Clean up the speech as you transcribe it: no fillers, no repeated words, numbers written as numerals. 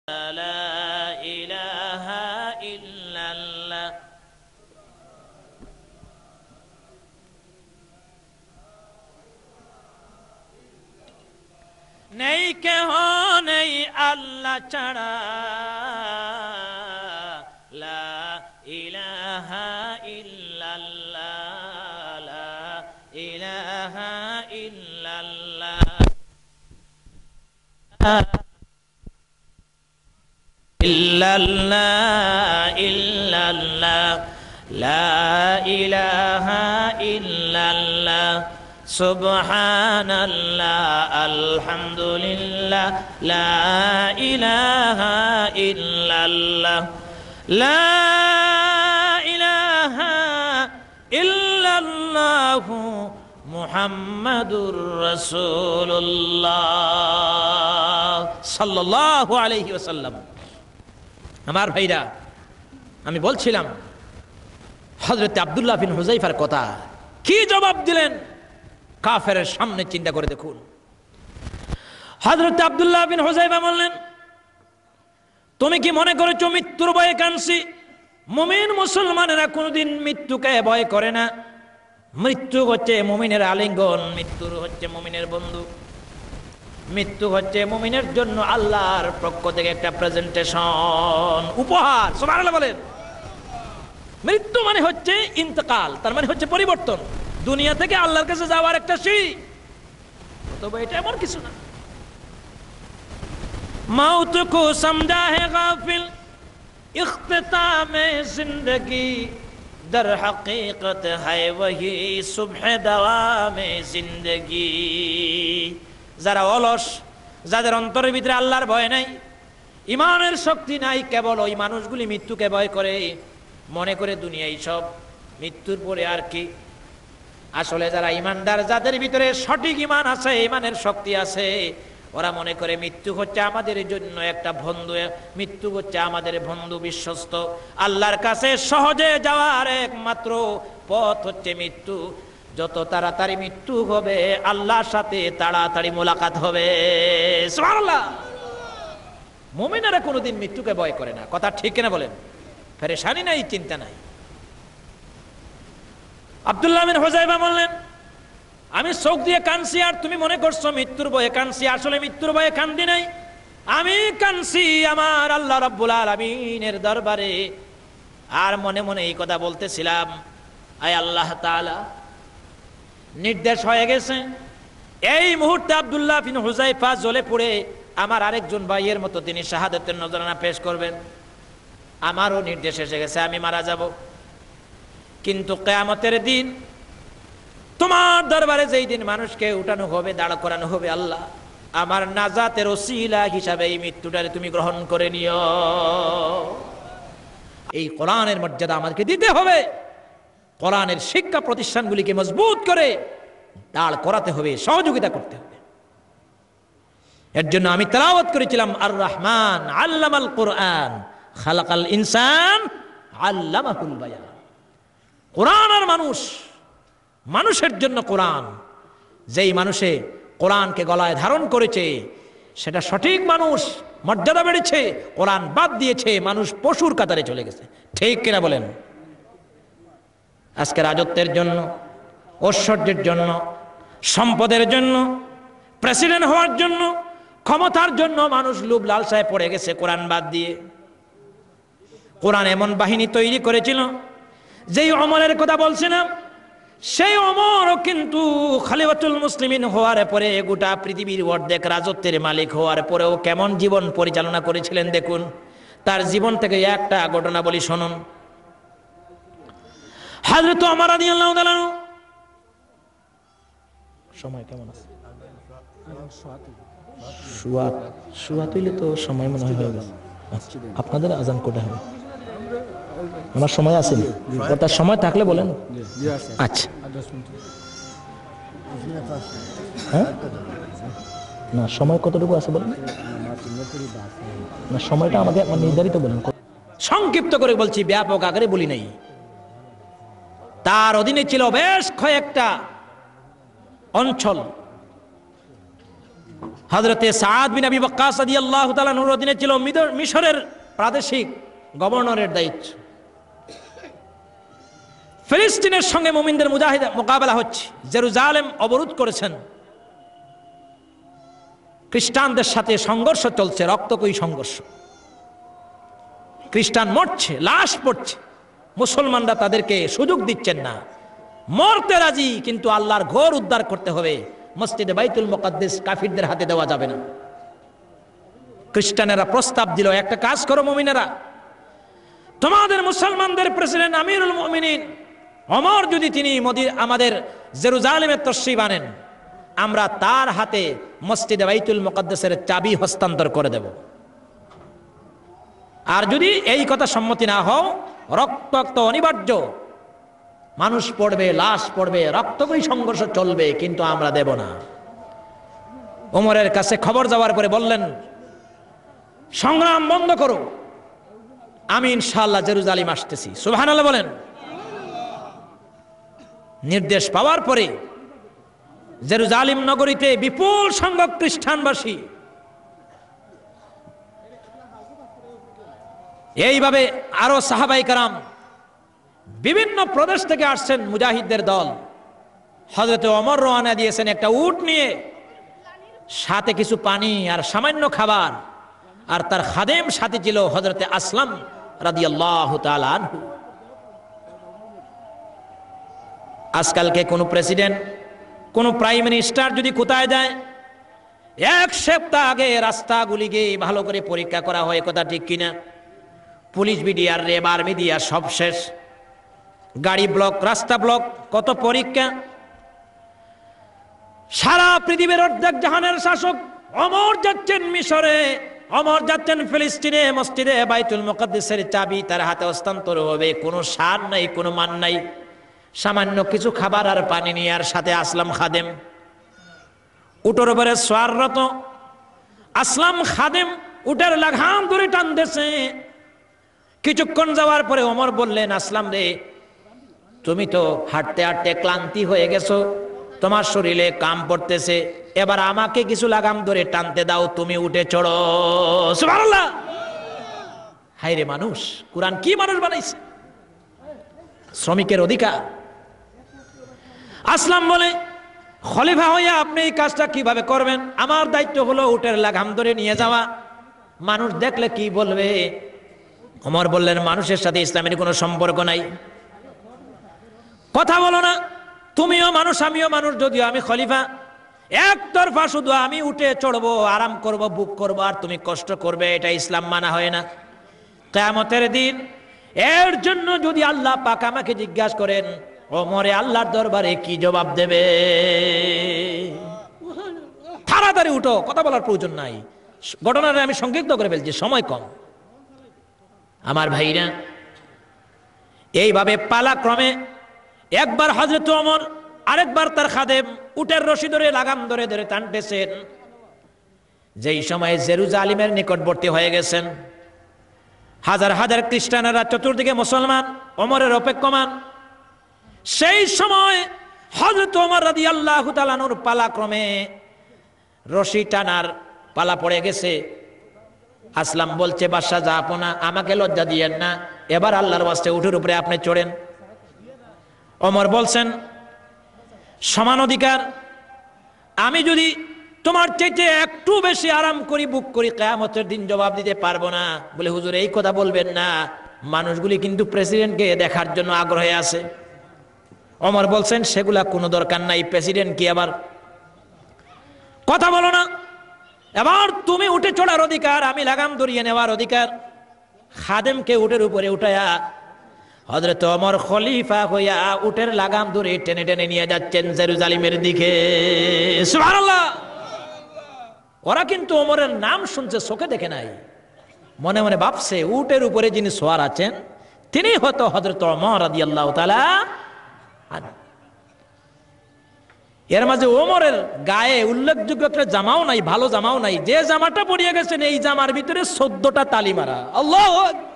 لا إله إلا الله নেই কেহ নেই আল্লাহ ছাড়া লা ইলাহা ইল্লাল্লাহ লা ইলাহা ইল্লাল্লাহ ইল্লাল্লাহ ইল্লাল্লাহ লা ইলাহা ইল্লাল্লাহ সুবহানাল্লাহ আলহামদুলিল্লাহ লা ইলাহা ইল্লাল্লাহ লা ইলাহা ইল্লাল্লাহ মুহাম্মাদুর রাসূলুল্লাহ সাল্লাল্লাহু আলাইহি ওয়াসাল্লাম। আমার ভাইরা, আমি বলছিলাম হযরত আব্দুল্লাহ বিন হুযায়ফার কথা কি জবাব দিলেন কাফেরের সামনে, চিন্তা করে দেখুন। হযরত আব্দুল্লাহ বিন হুযায়ফা বললেন, তুমি কি মনে করেছো মৃত্যুর ভয়ে কাঁদছি? মুমিন মুসলমানেরা কোনোদিন মৃত্যুকে ভয় করে না। মৃত্যু হচ্ছে মুমিনের আলিঙ্গন, মৃত্যু হচ্ছে মুমিনের বন্ধু, মৃত্যু হচ্ছে মুমিনের জন্য আল্লাহর পক্ষ থেকে একটা প্রেজেন্টেশন, উপহার। সুবহানাল্লাহ বলেন। মৃত্যু মানে হচ্ছে ইন্তেকাল, তার মানে হচ্ছে পরিবর্তন, দুনিয়া থেকে আল্লাহর কাছে যাওয়ার একটা সিঁড়ি। তবে এটা এমন কিছু না। मौत को समझा है गाफिल इख्तिताम जिंदगी दर हकीकत है वही सुबह दवाम जिंदगी। যারা অলস, যাদের অন্তরের ভিতরে আল্লাহর ভয় নাই, ইমানের শক্তি নাই, কেবল ওই মানুষগুলি মৃত্যুকে ভয় করে, মনে করে দুনিয়ায় সব, মৃত্যুর পরে আর কি। আসলে যারা ইমানদার, যাদের ভিতরে সঠিক ইমান আছে, ইমানের শক্তি আছে, ওরা মনে করে মৃত্যু হচ্ছে আমাদের জন্য একটা বন্ধু, মৃত্যু হচ্ছে আমাদের বন্ধু বিশ্বস্ত। আল্লাহর কাছে সহজে যাওয়ার একমাত্র পথ হচ্ছে মৃত্যু। যত তাড়াতাড়ি মৃত্যু হবে আল্লাহর সাথে তাড়াতাড়ি মোলাকাত হবে। সুবহানাল্লাহ। মুমিনেরা কোনোদিন মৃত্যুকে ভয় করে না, কথা ঠিক কিনা বলেন? পেরেশানি নাই, চিন্তা নাই। আব্দুল্লাহ বিন হুযায়ফা বললেন, আমি চোখ দিয়ে কাঁদছি আর তুমি মনে করছো মৃত্যুর ভয়ে কাঁদছি। আসলে মৃত্যুর ভয়ে কান্দি নাই, আমি কাঁদছি আমার আল্লাহ রাব্বুল আলামিনের দরবারে। আর মনে মনে এই কথা বলতেছিলাম, আয় আল্লাহ তাআলা, নির্দেশ হয়ে গেছে, এই মুহূর্তে আব্দুল্লাহ বিন হুযায়ফা জ্বলে পড়ে আমার আরেকজন ভাইয়ের মতো তিনি শাহাদাতের নজরানা পেশ করবেন। আমারও নির্দেশ এসে গেছে, আমি মারা যাব। কিন্তু কিয়ামতের দিন তোমার দরবারে যেই দিন মানুষকে উঠানো হবে, দাঁড় করানো হবে, আল্লাহ আমার নাজাতের ওসিলা হিসাবে এই মৃত্যুটারে তুমি গ্রহণ করে নিও। এই কোরআনের মর্যাদা আমাদেরকে দিতে হবে। কোরআনের শিক্ষা প্রতিষ্ঠানগুলিকে মজবুত করে দাঁড় করাতে হবে, সহযোগিতা করতে হবে। এর জন্য আমি তেলাওয়াত করেছিলাম, আর রহমান আল্লামাল কোরআন খালাকাল ইনসান আল্লামাহুল বায়ান। কোরআন আর মানুষ, মানুষের জন্য কোরআন। যেই মানুষে কোরআনকে গলায় ধারণ করেছে সেটা সঠিক মানুষ, মর্যাদা বেড়েছে। কোরআন বাদ দিয়েছে, মানুষ পশুর কাতারে চলে গেছে। ঠিক কিনা বলেন? আজকে রাজত্বের জন্য, ঐশ্বর্যের জন্য, সম্পদের জন্য, প্রেসিডেন্ট হওয়ার জন্য, ক্ষমতার জন্য মানুষ লোভ লালসায় পড়ে গেছে কোরআন বাদ দিয়ে। কোরআন এমন বাহিনী তৈরি করেছিল, যেই ওমরের কথা বলছিলাম, সেই ওমরও কিন্তু খলিফাতুল মুসলিমিন হওয়ার পরে গোটা পৃথিবীর অর্ধেক রাজত্বের মালিক হওয়ার পরেও কেমন জীবন পরিচালনা করেছিলেন দেখুন। তার জীবন থেকে একটা ঘটনা বলি, শুনুন। হযরত ওমর রাদিয়াল্লাহু তাআলা, সময় কেমন আছে? শুয়াত হইলে তো সময় মনে হয়ে গেছে। আপনাদের আজান কোটা হবে? আমার সময় আছে, তার সময় থাকলে বলেন। আচ্ছা, হ্যাঁ, না সময় কতটুকু আছে বলেন না, সময়টা আমাকে নির্ধারিত বলেন। সংক্ষিপ্ত করে বলছি, ব্যাপক আকারে বলি নাই। তার অধীনে ছিল বেশ কয়েকটা অঞ্চল। হযরতে সাদ বিন আবি ওয়াক্কাস রাদিয়াল্লাহু তাআলা আনহুর অধীনে ছিল মিশরের প্রাদেশিক গভর্নরের দায়িত্ব। ফিলিস্তিনের সঙ্গে মুমিনদের মোকাবেলা হচ্ছে, জেরুজালেম অবরোধ করেছেন, খ্রিস্টানদের সাথে সংঘর্ষ চলছে, রক্তকয়ী সংঘর্ষ, খ্রিস্টান মরছে, লাশ পড়ছে, মুসলমানরা তাদেরকে সুযোগ দিচ্ছেন না, মরতে রাজি, কিন্তু আল্লাহর ঘর উদ্ধার করতে হবে, মসজিদে বাইতুল মুকাদ্দাস কাফিরদের হাতে দেওয়া যাবে না। খ্রিস্টানেরা প্রস্তাব দিল, একটা কাজ করো মুমিনেরা, তোমাদের মুসলমানদের প্রেসিডেন্ট আমিরুল মুমিনিন ওমর যদি তিনি আমাদের জেরুজালেমের তশরিফ আনেন, আমরা তার হাতে মসজিদে বাইতুল মুকাদ্দাসের চাবি হস্তান্তর করে দেব। আর যদি এই কথা সম্মতি না হও, রক্তাক্ত অনিবার্য, মানুষ পড়বে, লাশ পড়বে, রক্তকয়ী সংঘর্ষ চলবে, কিন্তু আমরা দেব না। ওমরের কাছে খবর যাওয়ার পরে বললেন, সংগ্রাম বন্ধ করো, আমি ইনশাআল্লাহ জেরুজালেম আসতেছি। সুবহানাল্লাহ বলেন। নির্দেশ পাওয়ার পরে জেরুজালেম নগরীতে বিপুল সংখ্যক খ্রিস্টানবাসী এইভাবে, আরো সাহাবায়ে কেরাম বিভিন্ন প্রদেশ থেকে আসছেন মুজাহিদদের দল। হযরত ওমর রওনা দিয়েছেন একটা উট নিয়ে, সাথে কিছু পানি আর সামান্য খাবার, আর তার খাদেম সাথে ছিল হযরতে আসলাম রাদিয়াল্লাহু তাআলা আনহু। আজকালকে কোনো প্রেসিডেন্ট, কোনো প্রাইম মিনিস্টার যদি কোথায় যায়, এক সপ্তাহ আগে রাস্তাগুলিকে ভালো করে পরীক্ষা করা হয়, কথা ঠিক কিনা? পুলিশ বিডিআর, রেব, আর্মি দিয়া সব শেষ, গাড়ি ব্লক, রাস্তা ব্লক, কত পরীক্ষা। সারা পৃথিবীর অর্ধেক জাহানের শাসক ওমর যাচ্ছেন মিশরে, ওমর যাচ্ছেন ফিলিস্তিনে, মসজিদে বাইতুল মুকাদ্দাসের চাবি তার হাতে হস্তান্তর হবে, কোনো সার নাই, কোনো মান নাই, সামান্য কিছু খাবার আর পানি নিয়ে, আর সাথে আসলাম খাদেম উটের উপরে সোয়াররত। আসলাম খাদেম উটের লাগাম ধরে টানতেছে। কিছুক্ষণ যাওয়ার পরে ওমর বললেন, আসলাম রে, তুমি তো হাঁটতে হাঁটতে ক্লান্তি হয়ে গেছো, তোমার শরীরে কাম পড়তেছে, এবার আমাকে কিছু লাগাম ধরে টানতে দাও, তুমি উঠে চড়ো। সুবহানাল্লাহ। হায়রে মানুষ, কুরআন কি মানুষ বানাইছে! শ্রমিকের অধিকার। আসলাম বলে, খলিফা হইয়া আপনি এই কাজটা কিভাবে করবেন? আমার দায়িত্ব হলো উটের লাগাম ধরে নিয়ে যাওয়া, মানুষ দেখলে কি বলবে? ওমর বললেন, মানুষের সাথে ইসলামের কোনো সম্পর্ক নাই, কথা বলো না, তুমিও মানুষ আমিও মানুষ, যদিও আমি খলিফা, একতরফা শুধু আমি উঠে চড়বো, আরাম করব, বুক করব, আর তুমি কষ্ট করবে, এটা ইসলাম মানা হয় না। কিয়ামতের দিন এর জন্য যদি আল্লাহ পাক আমাকে জিজ্ঞাসা করেন, ওমরে আল্লাহর দরবারে কি জবাব দেবে? তাড়াতাড়ি উঠো, কথা বলার প্রয়োজন নাই। ঘটনাটা আমি সংক্ষিপ্ত করে ফেলছি, সময় কম। আমার ভাইরা, এইভাবে পালাক্রমে একবার হযরত ওমর, আরেকবার তার খাদেম উটের রশি ধরে লাগাম ধরে ধরে টানতেছেন। যেই সময়ে জেরুজালেমের নিকটবর্তী হয়ে গেছেন, হাজার হাজার খ্রিস্টানেরা চতুর্দিকে মুসলমান, ওমরের অপেক্ষমান। সেই সময় হযরত ওমর রাদিয়াল্লাহু তাআলা আনহুর পালাক্রমে রশি টানার পালা পড়ে গেছে। আসলাম বলছে, বাদশা জাহাপনা, আমাকে লজ্জা দিয়েন না, এবার আল্লাহর ওয়াস্তে উটের উপরে আপনি চড়েন। ওমর বলছেন, সমান অধিকার, আমি যদি তোমার চাইতে একটু বেশি আরাম করি, বুক করি, কিয়ামতের দিন জবাব দিতে পারবো না। বলে, হুজুর এই কথা বলবেন না, মানুষগুলি কিন্তু প্রেসিডেন্টকে দেখার জন্য আগ্রহে আছে। ওমর বলছেন, সেগুলা কোনো দরকার নাই, প্রেসিডেন্ট কি আবার, কথা বলো না, এবার তুমি উঠে চড়ার অধিকার, আমি লাগাম ধরিয়ে নেওয়ার অধিকার। খাদেমকে উটের উপরে উঠায়া হযরত ওমর খলিফা হইয়া উটের লাগাম ধরে টেনে টেনে নিয়ে যাচ্ছেন জেরুজালেমের দিকে। সুবহানাল্লাহ। ওরা কিন্তু ওমরের নাম শুনছে, চোখে দেখে নাই, মনে মনে ভাবছে উটের উপরে যিনি সোয়ার আছেন তিনি হয়তো হযরত ওমর রাদিয়াল্লাহু তাআলা। এর মাঝে ওমরের গায়ে উল্লেখযোগ্য একটা জামাও নাই, ভালো জামাও নাই, যে জামাটা পরিয়ে গেছেন এই জামার ভিতরে 14টা তালি মারা। আল্লাহু আকবার।